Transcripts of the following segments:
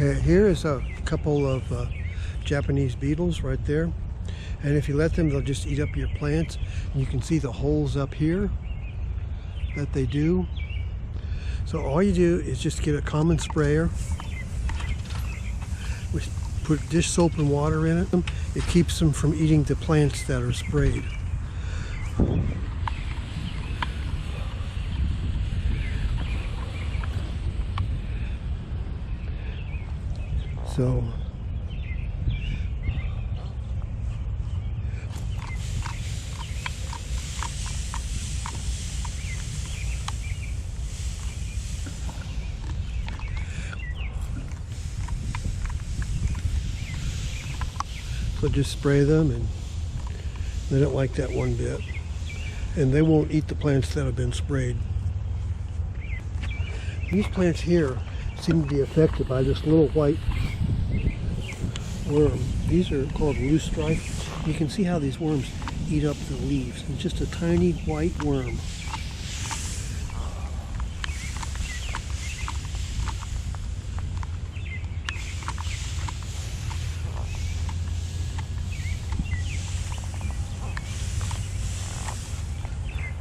Okay, here is a couple of Japanese beetles right there. And if you let them, they'll just eat up your plants. And you can see the holes up here that they do. So all you do is just get a common sprayer. We put dish soap and water in it. It keeps them from eating the plants that are sprayed. So just spray them, and they don't like that one bit. And they won't eat the plants that have been sprayed. These plants here seem to be affected by this little white worm. These are called loose strife. You can see how these worms eat up the leaves. It's just a tiny white worm.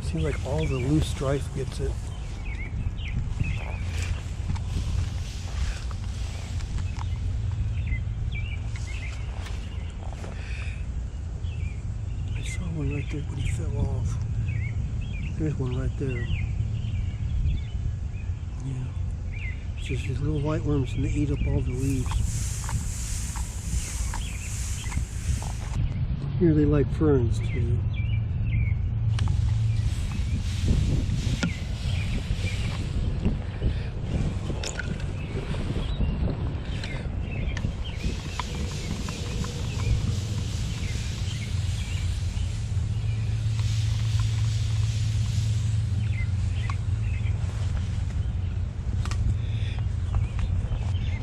Seems like all the loose strife gets it. I saw one right there, but he fell off. There's one right there. Yeah. It's just these little white worms, and they eat up all the leaves. Here they like ferns too.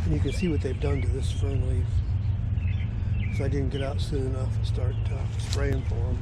And you can see what they've done to this fern leaf. So I didn't get out soon enough and start spraying for them.